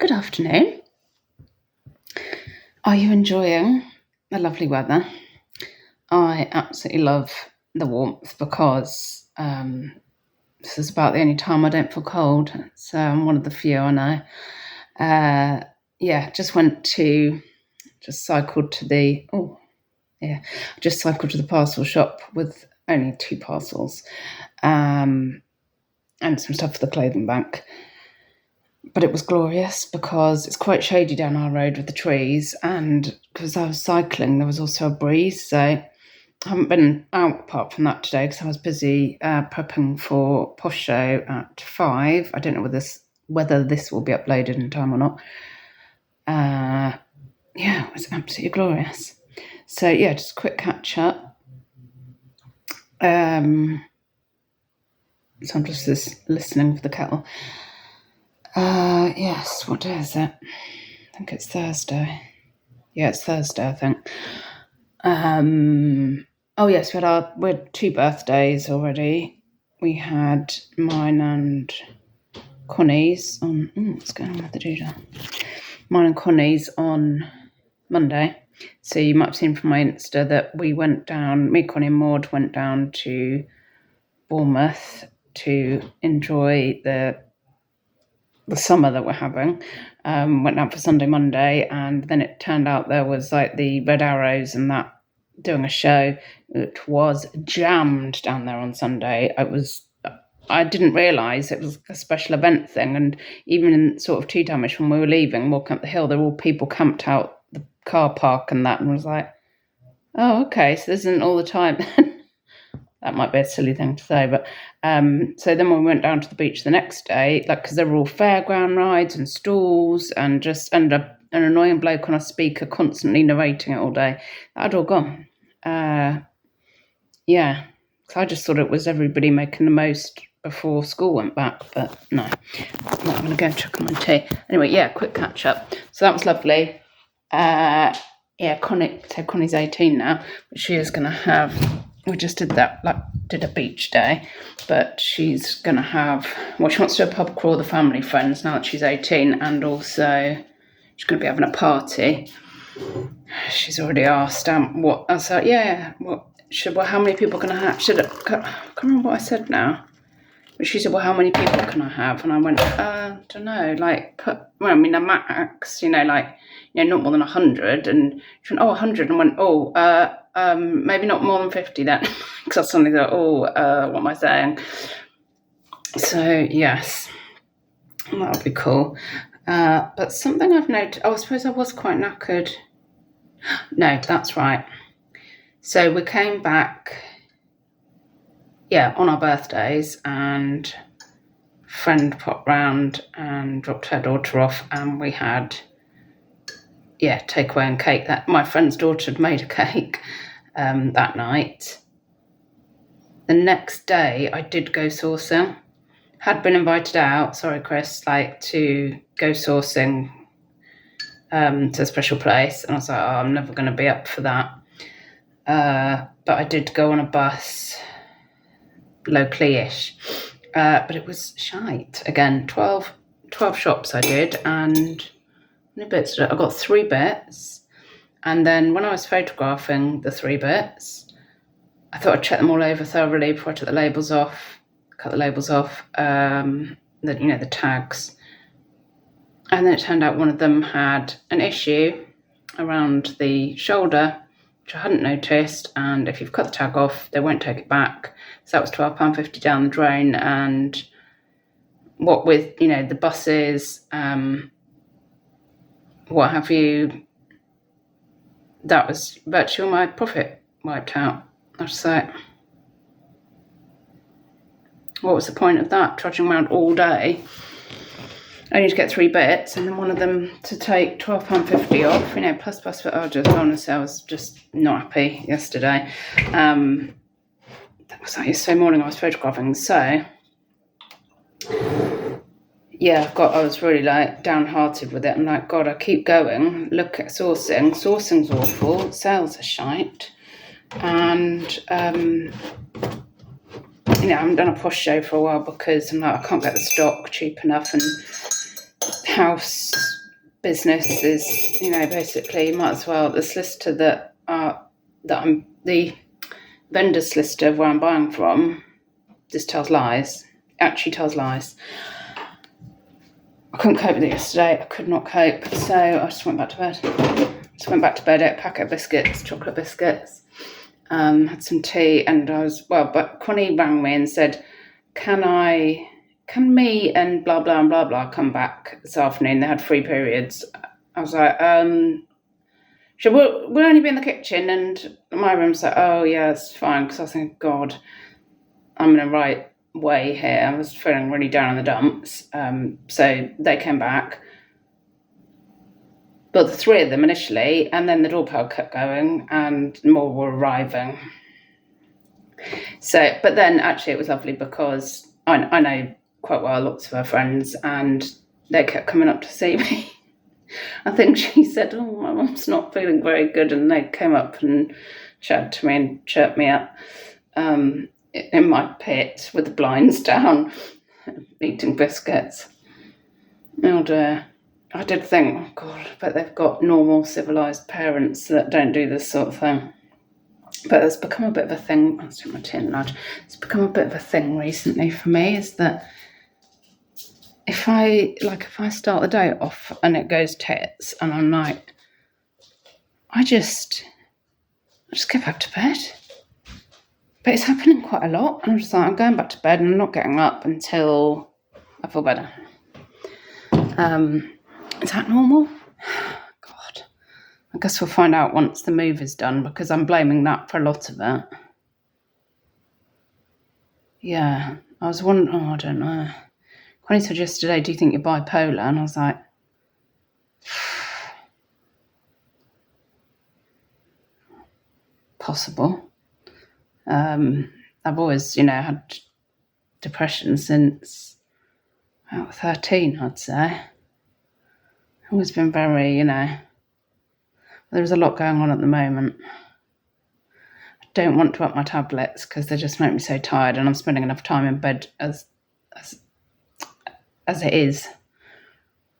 Good afternoon. Are you enjoying the lovely weather? I absolutely love the warmth because this is about the only time I don't feel cold. So I'm one of the few I know. Just cycled to the parcel shop with only 2 parcels, and some stuff for the clothing bank. But it was glorious because it's quite shady down our road with the trees, and because I was cycling, there was also a breeze. So I haven't been out apart from that today because I was busy prepping for Posh show at 5. I don't know whether this will be uploaded in time or not. It was absolutely glorious. So just a quick catch up. So I'm just listening for the kettle. Yes, what day is it? I think it's Thursday. Yeah, it's Thursday, I think. Yes, we had 2 birthdays already. We had mine and Connie's on. What's going on with the doodle? Mine and Connie's on Monday. So you might have seen from my Insta that we went down. Me, Connie, and Maud went down to Bournemouth to enjoy the summer that we're having. Went down for Sunday, Monday, and then it turned out there was like the Red Arrows and that doing a show. It was jammed down there on Sunday. I didn't realise it was a special event thing, and even in sort of tea time-ish when we were leaving, walking up the hill, there were all people camped out the car park and that, and I was like, oh, okay, so this isn't all the time. That might be a silly thing to say, but so then when we went down to the beach the next day, because there were all fairground rides and stalls, and just an annoying bloke on a speaker constantly narrating it all day. That had all gone. So I just thought it was everybody making the most before school went back, but no, I'm going to go and check on my tea. Anyway, quick catch up. So that was lovely. Connie's 18 now, but she is going to have. We just did that, did a beach day, but she's going to have, she wants to do a pub crawl with the family friends now that she's 18, and also she's going to be having a party. She's already asked what, I was like, how many people can I have? I can't remember what I said now. But she said, how many people can I have? And I went, don't know, a max, not more than 100. And she went, 100. And I went, maybe not more than 50 then. Because I suddenly thought, what am I saying? So, yes, that would be cool. But something I've noticed, I suppose I was quite knackered. No, that's right. So we came back, on our birthdays, and a friend popped round and dropped her daughter off, and we had, takeaway and cake. That my friend's daughter had made a cake that night. The next day, I did go sourcing. Had been invited out, sorry, Chris, to go sourcing to a special place, and I was like, I'm never going to be up for that. But I did go on a bus locally-ish, but it was shite. Again, 12 shops I did, and how many bits did I got 3 bits, and then when I was photographing the 3 bits, I thought I'd check them all over thoroughly before I took the labels off, cut the labels off, the tags, and then it turned out one of them had an issue around the shoulder, which I hadn't noticed, and if you've cut the tag off, they won't take it back. So that was £12.50 down the drain, and what with, the buses, what have you, that was virtually all my profit wiped out. I was like, what was the point of that? Trudging around all day, only to get 3 bits, and then one of them to take £12.50 off, plus, honestly, I was just not happy yesterday. That was yesterday morning I was photographing, so I was really downhearted with it. I'm like, God, I keep going, look at sourcing's awful, sales are shite, and I haven't done a Posh show for a while because I'm like, I can't get the stock cheap enough, and house business is, basically you might as well, the solicitor that I'm the vendor solicitor where I'm buying from just tells lies. Actually tells lies. I couldn't cope with it yesterday. I could not cope, so I just went back to bed. Ate a packet of biscuits, chocolate biscuits, had some tea, and but Connie rang me and said, can me and blah, blah, and blah, blah come back this afternoon? They had 3 periods. I was like, sure, we'll only be in the kitchen. And my room's like, oh, yeah, it's fine. Because I was thinking, God, I'm in the right way here. I was feeling really down in the dumps. So they came back. But the 3 of them initially, and then the doorbell kept going and more were arriving. So, but then actually it was lovely because I know quite well lots of her friends and they kept coming up to see me. I think she said, oh, my mum's not feeling very good, and they came up and chatted to me and chirped me up in my pit with the blinds down, eating biscuits. Oh dear. I did think, oh God, but they've got normal civilised parents that don't do this sort of thing. But it's become a bit of a thing. I'll take my tin nudge. It's become a bit of a thing recently for me, is that if I start the day off and it goes tits and I'm like, I just get back to bed. But it's happening quite a lot. And I'm just like, I'm going back to bed and I'm not getting up until I feel better. Is that normal? God. I guess we'll find out once the move is done, because I'm blaming that for a lot of it. Yeah. I was wondering, I don't know. Connie said yesterday, do you think you're bipolar? And I was like, possible. I've always, had depression since about 13, I'd say. Always been very, there's a lot going on at the moment. I don't want to up my tablets because they just make me so tired, and I'm spending enough time in bed as it is.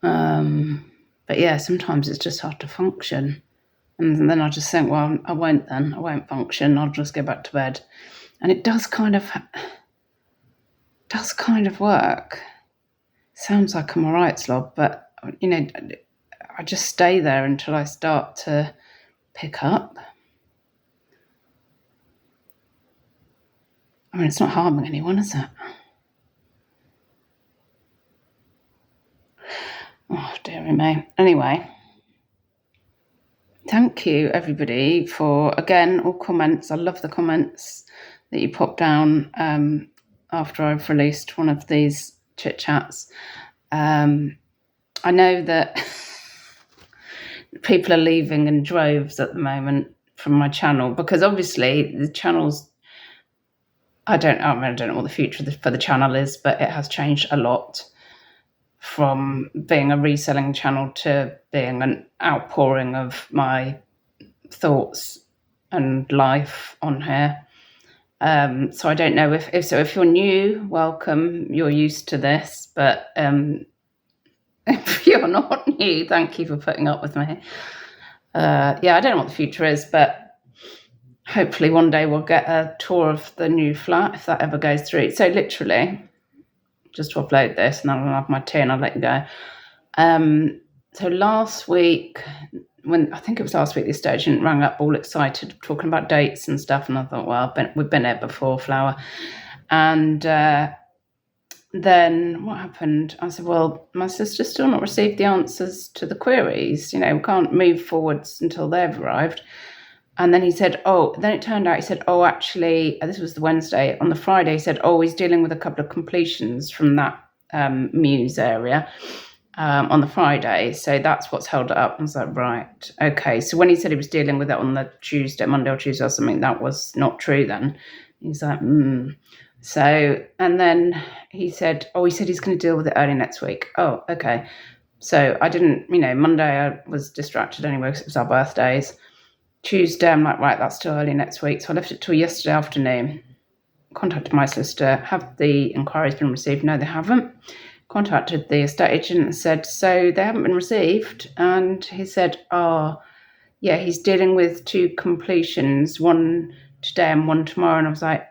But yeah, sometimes it's just hard to function. And then I just think, well, I won't function. I'll just go back to bed. And it does kind of work. Sounds like I'm a right slob, but, I just stay there until I start to pick up. I mean, it's not harming anyone, is it? Oh, dearie me. Anyway, thank you, everybody, for, again, all comments. I love the comments that you pop down after I've released one of these chit-chats. I know that people are leaving in droves at the moment from my channel, because obviously the channel's, I don't know what the future for the channel is, but it has changed a lot from being a reselling channel to being an outpouring of my thoughts and life on here. So I don't know if you're new, welcome, you're used to this, but if you're not new, thank you for putting up with me. I don't know what the future is, but hopefully one day we'll get a tour of the new flat, if that ever goes through. So literally, just to upload this, and then I'll have my tea and I'll let you go. So last week, I think it was last week, the estate agent rang up all excited, talking about dates and stuff, and I thought, well, we've been here before, Flower. And then what happened? I said, well, my sister's still not received the answers to the queries. We can't move forwards until they've arrived. And then he said, then it turned out, he said, actually, this was the Wednesday. On the Friday, he said, he's dealing with a couple of completions from that Muse area on the Friday. So that's what's held it up. I was like, right, okay. So when he said he was dealing with it on the Monday or Tuesday or something, that was not true then. He's like, So, and then he said, he's going to deal with it early next week. Oh, okay. So I didn't, Monday I was distracted anyway because it was our birthdays. Tuesday, I'm like, right, that's too early next week. So I left it till yesterday afternoon. Contacted my solicitor. Have the inquiries been received? No, they haven't. contacted the estate agent and said, so they haven't been received. And he said, yeah, he's dealing with 2 completions, one today and one tomorrow. And I was like,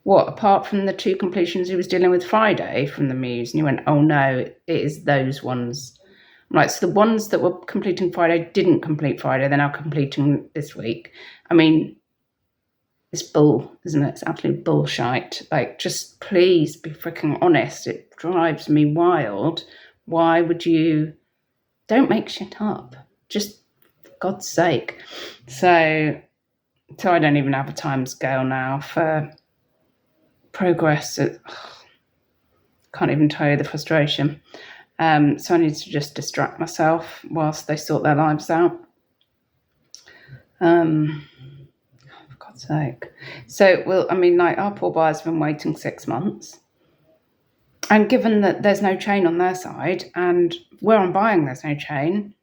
what, apart from the 2 completions he was dealing with Friday from the Muse? And he went, oh no, it is those ones. I'm like, so the ones that were completing Friday didn't complete Friday, they're now completing this week. I mean, it's bull, isn't it? It's absolute bullshit. Like, just please be freaking honest. It drives me wild. Why would you? Don't make shit up. Just, for God's sake. So I don't even have a timescale now for progress. Can't even tell you the frustration. So I need to just distract myself whilst they sort their lives out. For God's sake. So, our poor buyers have been waiting 6 months. And given that there's no chain on their side, and where I'm buying there's no chain,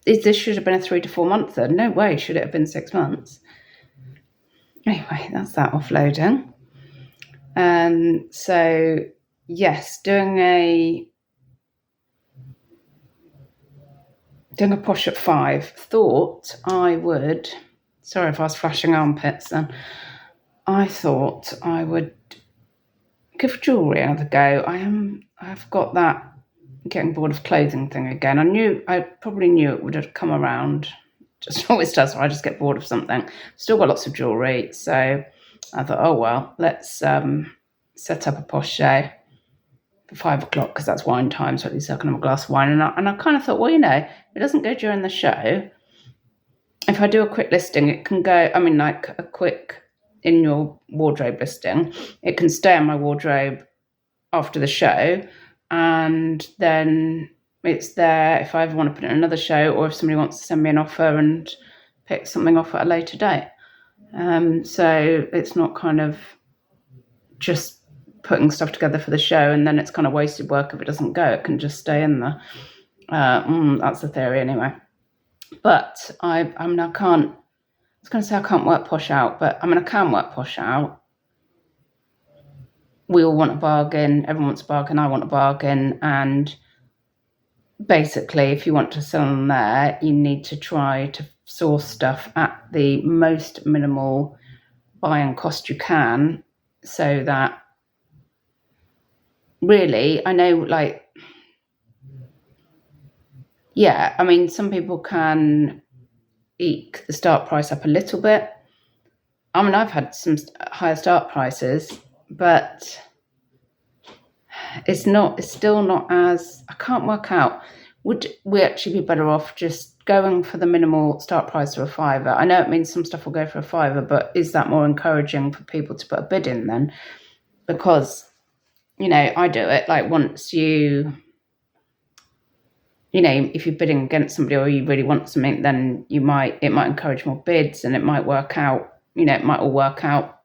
this should have been a 3 to 4 monther. No way should it have been 6 months. Anyway, that's that offloading. So, yes, doing a Posh at 5. Thought I would, sorry if I was flashing armpits then, I thought I would give jewellery another go. I've got that getting bored of clothing thing again. I probably knew it would have come around. Just always does, I just get bored of something. Still got lots of jewellery, so I thought, oh well, let's set up a Posh show for 5 o'clock, because that's wine time, so at least I can have a glass of wine. And I kind of thought, well, it doesn't go during the show. If I do a quick listing, it can go, like a quick in your wardrobe listing, it can stay in my wardrobe after the show, and then it's there if I ever want to put it in another show, or if somebody wants to send me an offer and pick something off at a later date. So it's not kind of just putting stuff together for the show and then it's kind of wasted work if it doesn't go. It can just stay in there. That's the theory anyway. But I can't, I was going to say I can't work Posh out, but I can work Posh out. We all want a bargain. Everyone wants a bargain. I want a bargain. And basically, if you want to sell on there, you need to try to source stuff at the most minimal buying cost you can, so that really, I know, some people can eke the start price up a little bit. I've had some higher start prices, but it's still not as, I can't work out. Would we actually be better off just going for the minimal start price of a £5? I know it means some stuff will go for a £5, but is that more encouraging for people to put a bid in then? Because, I do it, once if you're bidding against somebody or you really want something, then it might encourage more bids, and it might work out, it might all work out.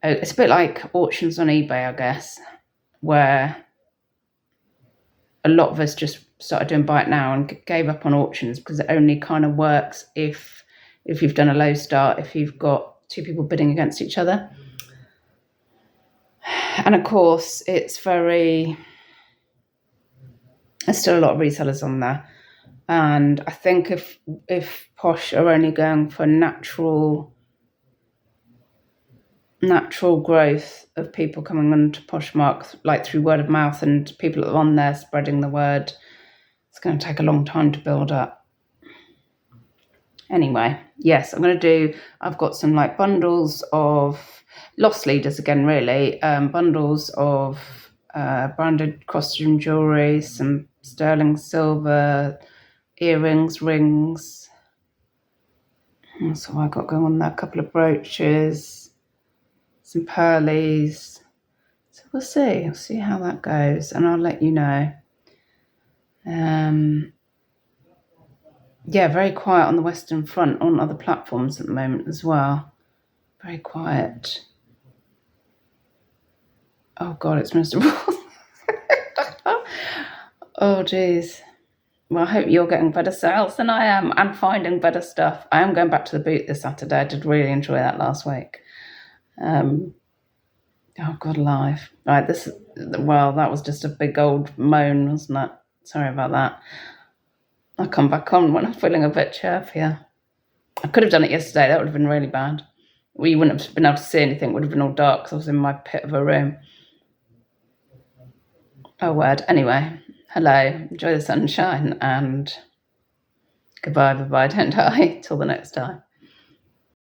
It's a bit like auctions on eBay, I guess, where a lot of us just started doing buy it now and gave up on auctions, because it only kind of works if you've done a low start, if you've got 2 people bidding against each other. And of course, there's still a lot of resellers on there. And I think if Posh are only going for natural growth of people coming onto Poshmark, through word of mouth and people that are on there spreading the word, it's going to take a long time to build up. Anyway, yes, I've got some bundles of loss leaders again, really, bundles of branded costume jewellery, some sterling silver, earrings, rings. That's what I got going on there. A couple of brooches, some pearlies. So we'll see. I'll see how that goes, and I'll let you know. Very quiet on the Western Front on other platforms at the moment as well. Very quiet. Oh God, it's miserable. Oh geez. Well, I hope you're getting better sales than I am and finding better stuff. I am going back to the boot this Saturday. I did really enjoy that last week. Oh God alive. Right, this Well, that was just a big old moan, wasn't it? Sorry about that. I'll come back on when I'm feeling a bit chirpier. I could have done it yesterday. That would have been really bad. We wouldn't have been able to see anything. It would have been all dark because I was in my pit of a room. Oh, word. Anyway, hello. Enjoy the sunshine and goodbye, bye-bye, don't die. Till the next time.